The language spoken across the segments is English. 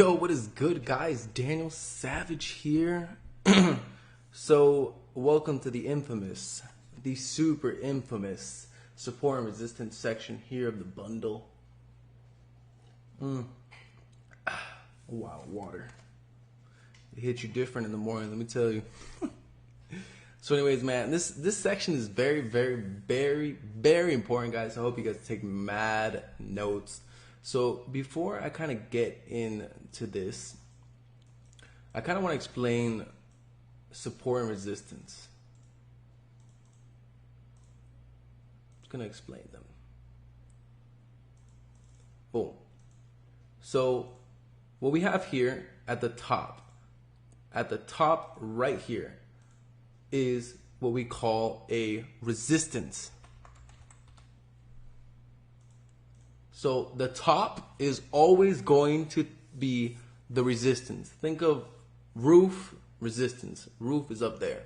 Yo, what is good, guys? Daniel Savage here. So, welcome to the super infamous support and resistance section here of the bundle. Wow, water. It hits you different in the morning, let me tell you. So anyways, man, this section is very, very, very, very important, guys. I hope you guys take mad notes. So before I kind of get into this, I kind of want to explain support and resistance. I'm just going to explain them. Boom. So what we have here at the top right here, is what we call a resistance. So the top is always going to be the resistance. Think of roof resistance. Roof is up there.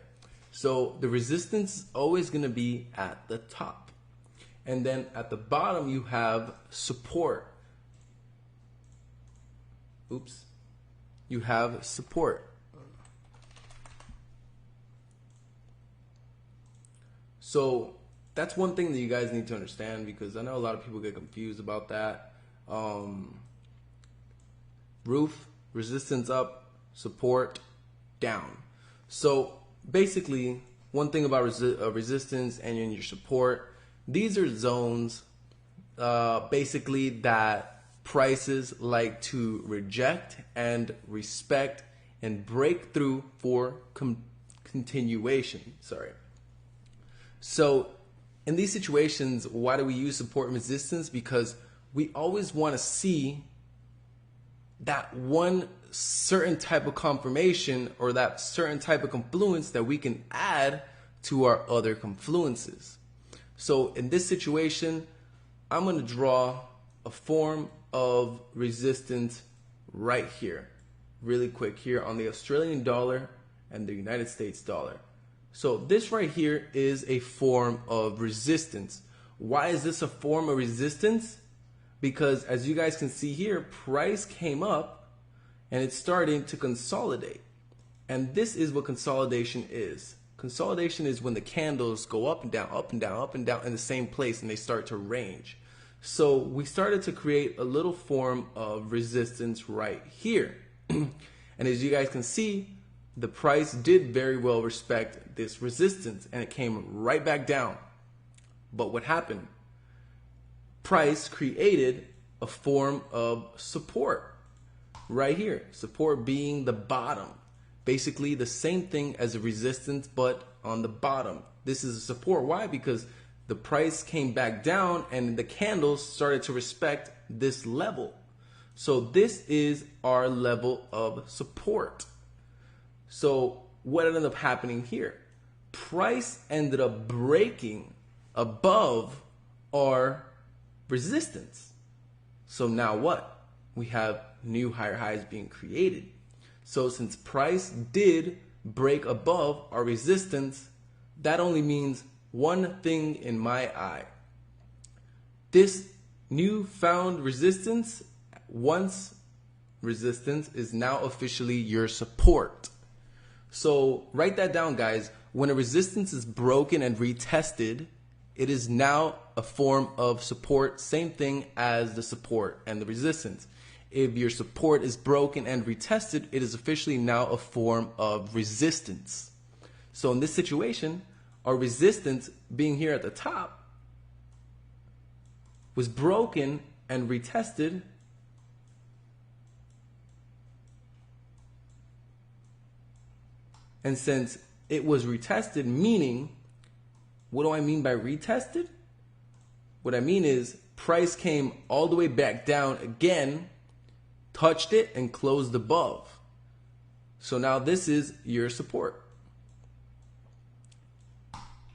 So the resistance is always going to be at the top. And then at the bottom you have support. Oops. You have support. So that's one thing that you guys need to understand, because I know a lot of people get confused about that. Roof, resistance up, support down. So basically, one thing about resistance and your support, these are zones basically that prices like to reject and respect and break through for continuation. So in these situations, why do we use support and resistance? Because we always want to see that one certain type of confirmation or that certain type of confluence that we can add to our other confluences. So in this situation, I'm going to draw a form of resistance right here, really quick here on the Australian dollar and the United States dollar. So this right here is a form of resistance. Why is this a form of resistance? Because as you guys can see here, price came up and it's starting to consolidate. And this is what consolidation is. Consolidation is when the candles go up and down, up and down, up and down in the same place, and they start to range. So we started to create a little form of resistance right here. And as you guys can see, the price did very well respect this resistance and it came right back down. But what happened? Price created a form of support right here. Support being the bottom. Basically the same thing as a resistance, but on the bottom. This is a support. Why? Because the price came back down and the candles started to respect this level. So this is our level of support. So what ended up happening here? Price ended up breaking above our resistance. So now what? We have new higher highs being created. So since price did break above our resistance, that only means one thing in my eye. This newfound resistance, once resistance, is now officially your support. So write that down, guys. When a resistance is broken and retested, it is now a form of support. Same thing as the support and the resistance. If your support is broken and retested, it is officially now a form of resistance. So in this situation, our resistance being here at the top was broken and retested. And since it was retested, meaning, what do I mean by retested? What I mean is price came all the way back down again, touched it, and closed above. So now this is your support.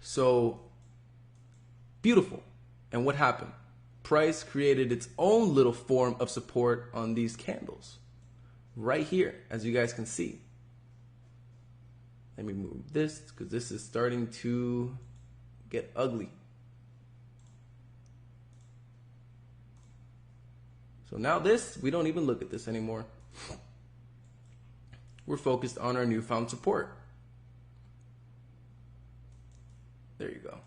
So beautiful. And what happened? Price created its own little form of support on these candles right here, as you guys can see. Let me move this because this is starting to get ugly. So now this, we don't even look at this anymore. we're focused on our newfound support. There you go.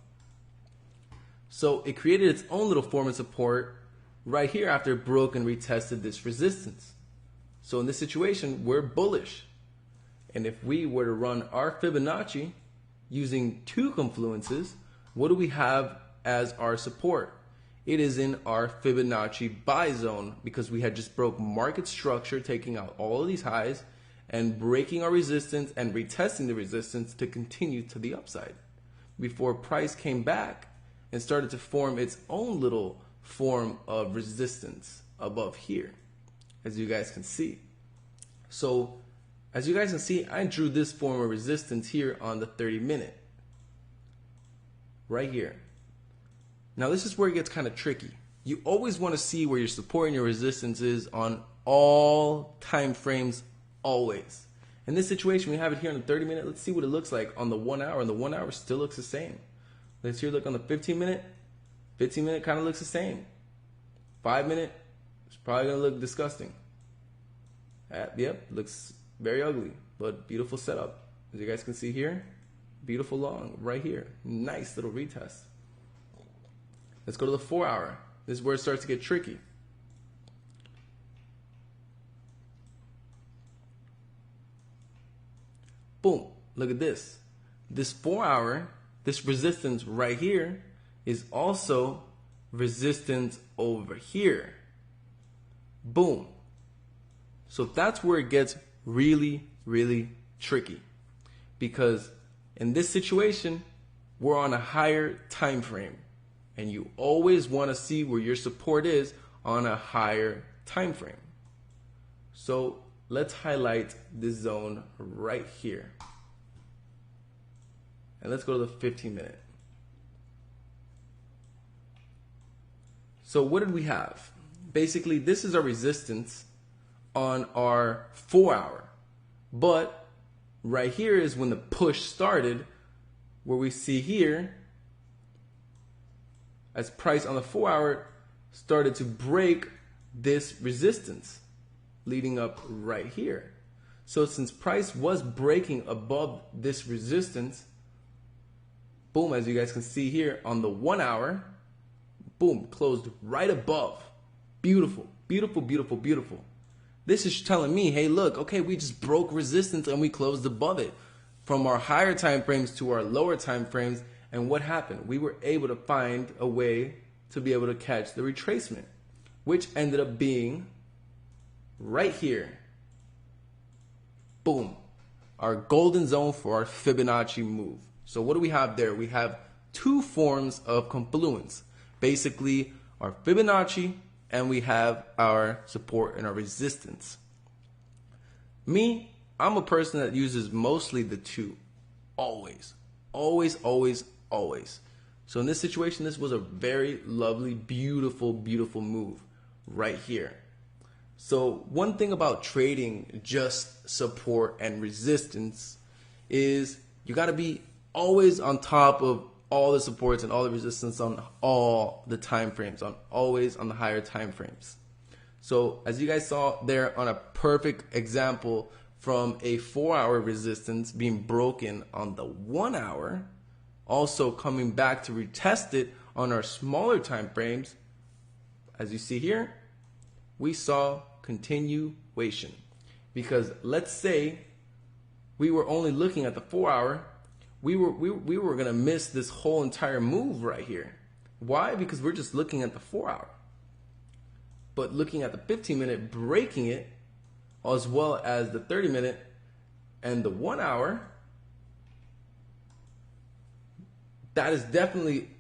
So it created its own little form of support right here after it broke and retested this resistance. So in this situation, we're bullish. And if we were to run our Fibonacci using two confluences, what do we have as our support? It is in our Fibonacci buy zone, because we had just broke market structure, taking out all of these highs and breaking our resistance and retesting the resistance to continue to the upside before price came back and started to form its own little form of resistance above here, as you guys can see. So as you guys can see, I drew this form of resistance here on the 30-minute right here. Now this is where it gets kind of tricky. You always want to see where your support and your resistance is on all time frames, always. In this situation, we have it here on the 30-minute. Let's see what it looks like on the 1 hour, and the 1 hour still looks the same. Let's here look on the 15-minute. 15-minute kind of looks the same. 5-minute, it's probably going to look disgusting. Yep, looks very ugly, but beautiful setup. As you guys can see here, beautiful long right here. Nice little retest. Let's go to the 4 hour. This is where it starts to get tricky. Boom, look at this. This 4 hour, this resistance right here is also resistance over here. Boom. So that's where it gets really, really tricky, because in this situation, we're on a higher time frame, and you always want to see where your support is on a higher time frame. So let's highlight this zone right here. And let's go to the 15-minute. So what did we have? Basically, this is our resistance on our 4 hour. But right here is when the push started, where we see here, as price on the 4 hour started to break this resistance, leading up right here. So since price was breaking above this resistance, boom, as you guys can see here on the 1 hour, boom, closed right above. Beautiful, beautiful, beautiful, beautiful. This is telling me, hey, look, okay, we just broke resistance and we closed above it from our higher time frames to our lower time frames. And what happened? We were able to find a way to be able to catch the retracement, which ended up being right here. Boom, our golden zone for our Fibonacci move. So what do we have there? We have two forms of confluence, basically our Fibonacci, and we have our support and our resistance. Me, I'm a person that uses mostly the two, always, always, always, always. So in this situation, this was a very lovely, beautiful, beautiful move right here. So one thing about trading just support and resistance is you got to be always on top of all the supports and all the resistance on all the time frames, always on the higher time frames. So as you guys saw there on a perfect example from a 4 hour resistance being broken on the 1 hour, also coming back to retest it on our smaller time frames, as you see here, we saw continuation. Because let's say we were only looking at the 4 hour, we were going to miss this whole entire move right here. Why? Because we're just looking at the 4 hour. But looking at the 15-minute, breaking it, as well as the 30-minute and the 1 hour, that is definitely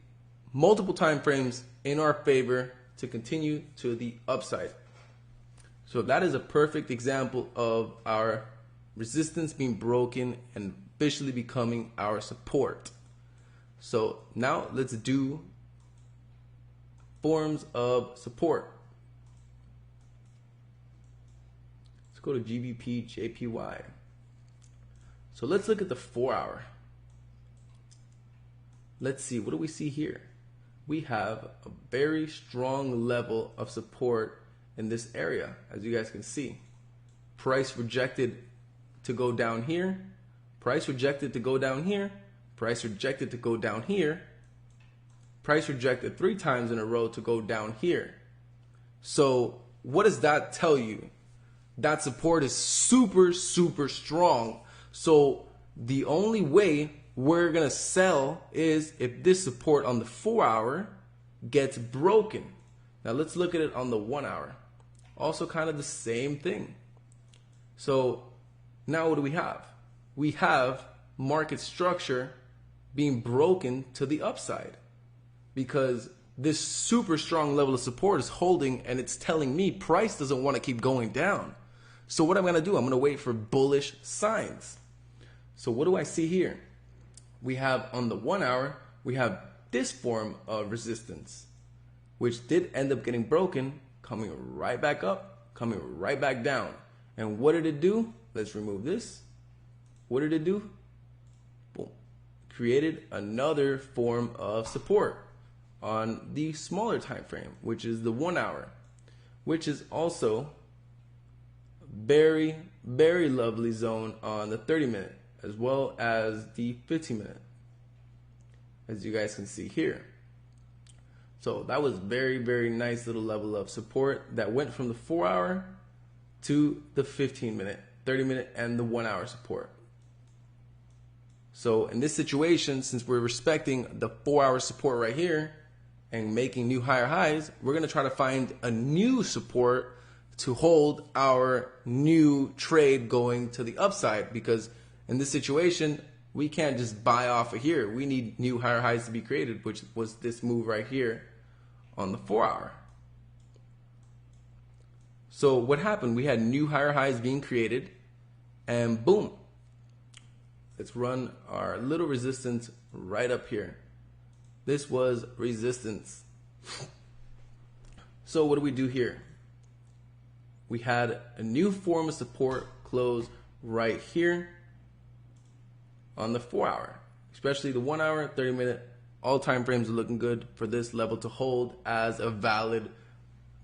multiple time frames in our favor to continue to the upside. So that is a perfect example of our resistance being broken and officially becoming our support. So now let's do forms of support. Let's go to GBP JPY. So let's look at the 4 hour. Let's see, what do we see here? We have a very strong level of support in this area, as you guys can see. price rejected to go down here, price rejected to go down here, price rejected to go down here, price rejected 3 times in a row to go down here. So what does that tell you? That support is super, super strong. So the only way we're going to sell is if this support on the 4 hour gets broken. Now let's look at it on the 1 hour. Also kind of the same thing. So now what do we have? We have market structure being broken to the upside because this super strong level of support is holding, and it's telling me price doesn't want to keep going down. So what I'm going to do, I'm going to wait for bullish signs. So what do I see here? We have on the 1 hour, we have this form of resistance, which did end up getting broken, coming right back up, coming right back down. And what did it do? Let's remove this. What did it do? Boom. Created another form of support on the smaller time frame, which is the 1 hour, which is also very, very lovely zone on the 30-minute as well as the 15-minute, as you guys can see here. So that was very, very nice little level of support that went from the 4 hour to the 15-minute, 30-minute, and the 1 hour support. So in this situation, since we're respecting the 4 hour support right here and making new higher highs, we're going to try to find a new support to hold our new trade going to the upside, because in this situation, we can't just buy off of here. We need new higher highs to be created, which was this move right here on the 4 hour. So what happened? We had new higher highs being created, and boom. Let's run our little resistance right up here. This was resistance. So what do we do here? We had a new form of support close right here on the 4 hour, especially the 1 hour, 30-minute. All time frames are looking good for this level to hold as a valid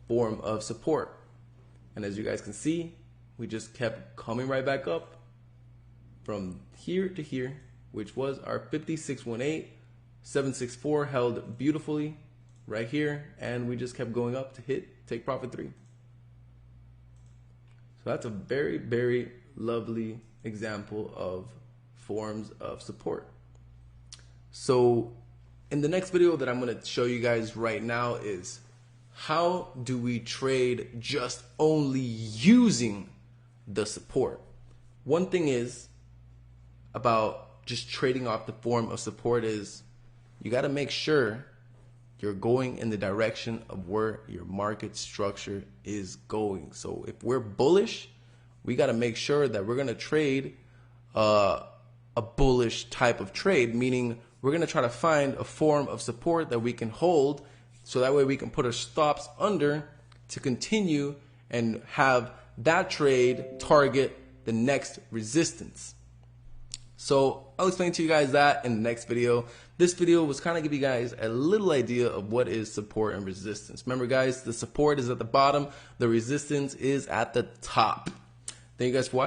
form of support. And as you guys can see, we just kept coming right back up from here to here, which was our 5618, 764 held beautifully right here, and we just kept going up to hit take profit 3. So that's a very, very lovely example of forms of support. So in the next video that I'm going to show you guys right now is how do we trade just only using the support. One thing is about just trading off the form of support is you got to make sure you're going in the direction of where your market structure is going. So if we're bullish, we got to make sure that we're going to trade a bullish type of trade, meaning we're going to try to find a form of support that we can hold, so that way we can put our stops under to continue and have that trade target the next resistance. So I'll explain to you guys that in the next video. This video was kind of give you guys a little idea of what is support and resistance. Remember guys, the support is at the bottom, the resistance is at the top. Thank you guys for watching.